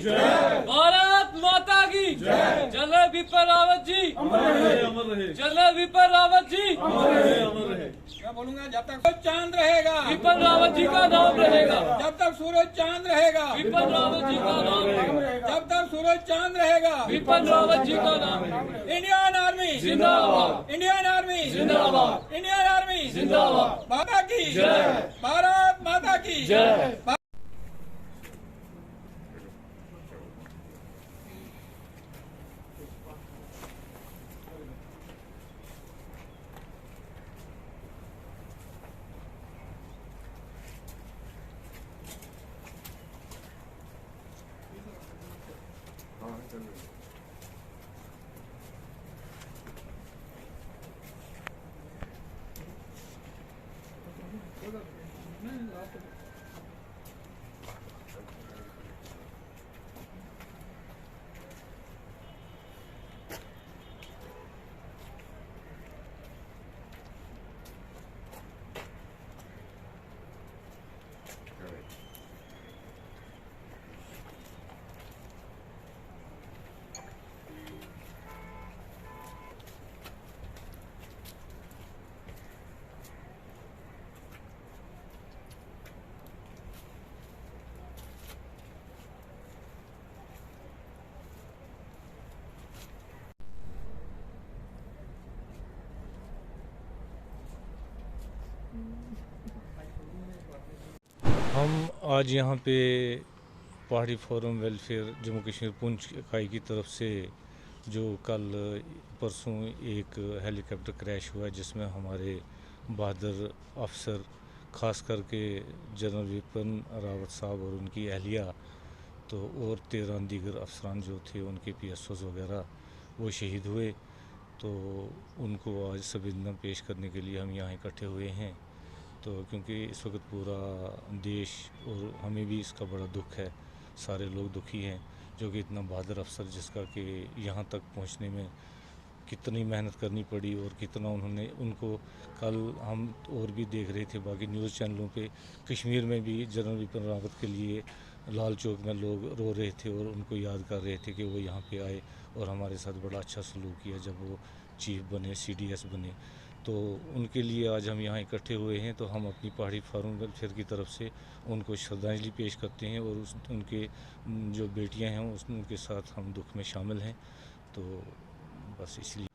जय, भारत माता की जय, जनरल बिपिन रावत जी अमर रहे, जनरल बिपिन रावत जी अमर रहे। मैं बोलूंगा जब तक सूरज चांद रहेगा बिपिन रावत जी का नाम रहेगा, जब तक सूरज चांद रहेगा बिपिन रावत जी का नाम रहेगा, जब तक सूरज चांद रहेगा बिपिन रावत जी का नाम रहेगा। इंडियन आर्मी जिंदाबाद, इंडियन आर्मी जिंदाबाद, इंडियन आर्मी जिंदाबाद, माता की जय, भारत माता की जय। हम आज यहाँ पे पहाड़ी फोरम वेलफेयर जम्मू कश्मीर पुंछ इकाई की तरफ से जो कल परसों एक हेलीकॉप्टर क्रैश हुआ जिसमें हमारे बहादुर अफसर ख़ास करके जनरल बिपिन रावत साहब और उनकी अहलिया तो और 13 दीगर अफसरान जो थे उनके PSOs वगैरह वो शहीद हुए, तो उनको आज संवेदना पेश करने के लिए हम यहाँ इकट्ठे हुए हैं। तो क्योंकि इस वक्त पूरा देश और हमें भी इसका बड़ा दुख है, सारे लोग दुखी हैं जो कि इतना बहादुर अफसर जिसका कि यहाँ तक पहुँचने में कितनी मेहनत करनी पड़ी और कितना उनको कल हम और भी देख रहे थे बाकी न्यूज़ चैनलों पे, कश्मीर में भी जनरल बिपिन रावत के लिए लाल चौक में लोग रो रहे थे और उनको याद कर रहे थे कि वो यहाँ पे आए और हमारे साथ बड़ा अच्छा सलूक किया जब वो चीफ बने, CDS बने। तो उनके लिए आज हम यहाँ इकट्ठे हुए हैं, तो हम अपनी पहाड़ी फोरम वेलफेयर की तरफ से उनको श्रद्धांजलि पेश करते हैं और उनके जो बेटियां हैं उनके साथ हम दुख में शामिल हैं। तो बस इसलिए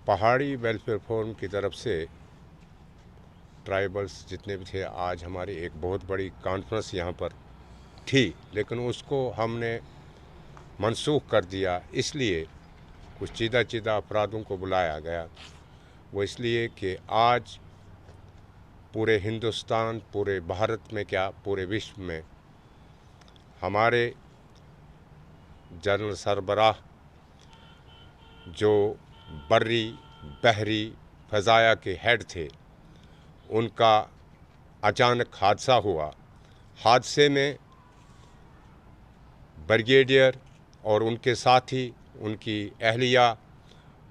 पहाड़ी वेलफेयर फोरम की तरफ से ट्राइबल्स जितने भी थे, आज हमारी एक बहुत बड़ी कॉन्फ्रेंस यहाँ पर थी, लेकिन उसको हमने मनसूख कर दिया। इसलिए कुछ चीदा अपराधों को बुलाया गया, वो इसलिए कि आज पूरे हिंदुस्तान, पूरे भारत में क्या पूरे विश्व में हमारे जनरल सरबराह जो बर्री बहरी फ़ज़ाया के हेड थे उनका अचानक हादसा हुआ। हादसे में ब्रिगेडियर और उनके साथी, उनकी अहलिया,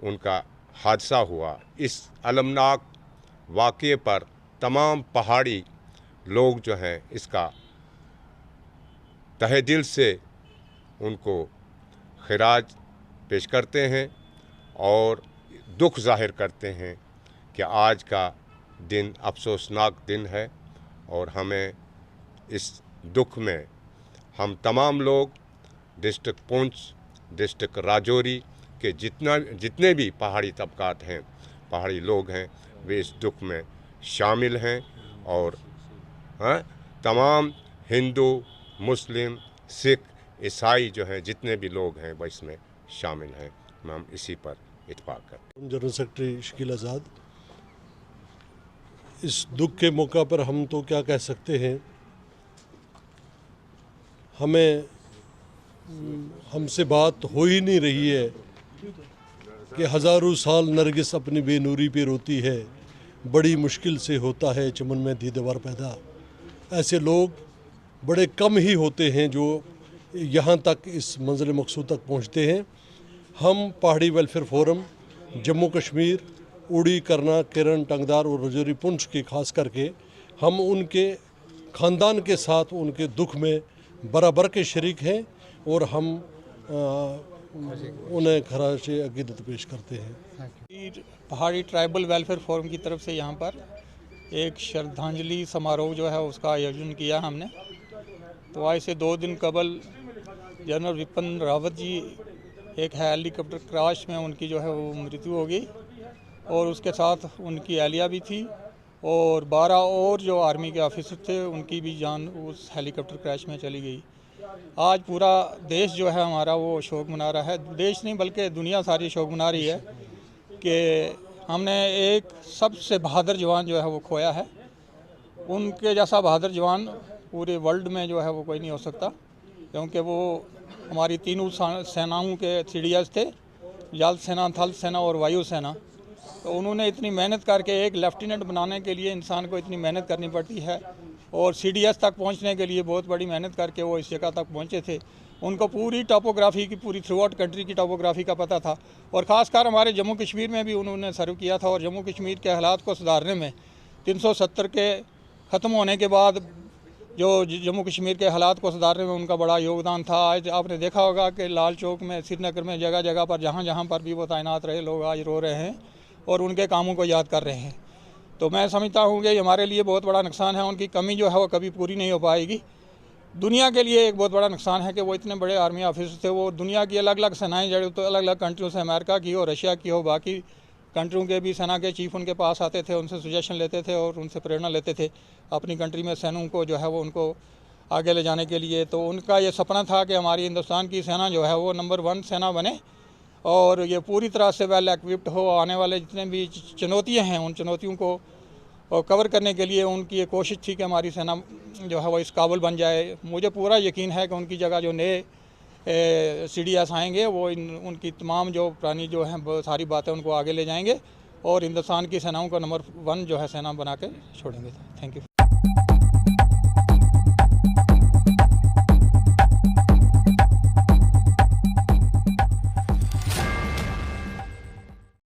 उनका हादसा हुआ। इस अलमनाक वाक़ये पर तमाम पहाड़ी लोग जो हैं इसका तहे दिल से उनको खिराज पेश करते हैं और दुख ज़ाहिर करते हैं कि आज का दिन अफसोसनाक दिन है। और हमें इस दुख में हम तमाम लोग डिस्ट्रिक्ट पुंछ, डिस्ट्रिक्ट राजौरी के जितने भी पहाड़ी तबकात हैं, पहाड़ी लोग हैं, वे इस दुख में शामिल हैं। और तमाम हिंदू, मुस्लिम, सिख, ईसाई जो हैं जितने भी लोग हैं वह इसमें शामिल हैं। हम इसी पर इत्फाक करते हैं। जनरल सेक्रेटरी शकील आज़ाद, इस दुख के मौका पर हम तो क्या कह सकते हैं, हमसे बात हो ही नहीं रही है कि हज़ारों साल नरगिस अपनी बेनूरी पे रोती है, बड़ी मुश्किल से होता है चमन में दीदार पैदा। ऐसे लोग बड़े कम ही होते हैं जो यहाँ तक इस मंजिल मकसूद तक पहुँचते हैं। हम पहाड़ी वेलफेयर फोरम जम्मू कश्मीर, उड़ी, करना, किरण, टंगदार और राजौरी पुंछ के खास करके हम उनके ख़ानदान के साथ उनके दुख में बराबर के शरीक हैं और हम उन्हें खराज अकीदत पेश करते हैं। पहाड़ी ट्राइबल वेलफेयर फोरम की तरफ से यहाँ पर एक श्रद्धांजलि समारोह जो है उसका आयोजन किया हमने। तो आज से 2 दिन कबल जनरल विपिन रावत जी एक हेलीकॉप्टर क्रैश में उनकी जो है वो मृत्यु हो गई और उसके साथ उनकी एहलिया भी थी और 12 और जो आर्मी के ऑफिसर थे उनकी भी जान उस हेलीकॉप्टर क्रैश में चली गई। आज पूरा देश जो है हमारा वो शोक मना रहा है। देश नहीं बल्कि दुनिया सारी शोक मना रही है कि हमने एक सबसे बहादुर जवान जो है वो खोया है। उनके जैसा बहादुर जवान पूरे वर्ल्ड में जो है वो कोई नहीं हो सकता, क्योंकि वो हमारी तीनों सेनाओं के CDS थे, जल सेना, थल सेना और वायु सेना। तो उन्होंने इतनी मेहनत करके एक लेफ्टिनेंट बनाने के लिए इंसान को इतनी मेहनत करनी पड़ती है और CDS तक पहुंचने के लिए बहुत बड़ी मेहनत करके वो इस जगह तक पहुंचे थे। उनको पूरी टोपोग्राफी की, पूरी थ्रू आउट कंट्री की टोपोग्राफी का पता था और ख़ासकर हमारे जम्मू कश्मीर में भी उन्होंने सर्व किया था। और जम्मू कश्मीर के हालात को सुधारने में 370 के ख़त्म होने के बाद जो जम्मू कश्मीर के हालात को सुधारने में उनका बड़ा योगदान था। आज आपने देखा होगा कि लाल चौक में, श्रीनगर में, जगह जगह पर जहाँ जहाँ पर भी वो तैनात रहे, लोग आज रो रहे हैं और उनके कामों को याद कर रहे हैं। तो मैं समझता हूँ कि हमारे लिए बहुत बड़ा नुकसान है। उनकी कमी जो है वो कभी पूरी नहीं हो पाएगी। दुनिया के लिए एक बहुत बड़ा नुकसान है कि वो इतने बड़े आर्मी ऑफिसर थे। वो दुनिया की अलग अलग सेनाएं जड़ी, तो अलग अलग कंट्रियों से, अमेरिका की हो, रशिया की हो, बाकी कंट्रियों के भी सेना के चीफ उनके पास आते थे, उनसे सजेशन लेते थे और उनसे प्रेरणा लेते थे अपनी कंट्री में सैनिकों को जो है वो उनको आगे ले जाने के लिए। तो उनका ये सपना था कि हमारी हिंदुस्तान की सेना जो है वो नंबर 1 सेना बने और ये पूरी तरह से वेल इक्विप्ड हो। आने वाले जितने भी चुनौतियाँ हैं उन चुनौतियों को कवर करने के लिए उनकी ये कोशिश थी कि हमारी सेना जो है वो इस काबिल बन जाए। मुझे पूरा यकीन है कि उनकी जगह जो नए CDS आएंगे वो उनकी तमाम जो पुरानी जो हैं सारी बातें उनको आगे ले जाएंगे और हिंदुस्तान की सेनाओं को नंबर 1 जो है सेना बना के छोड़ेंगे। Thank you.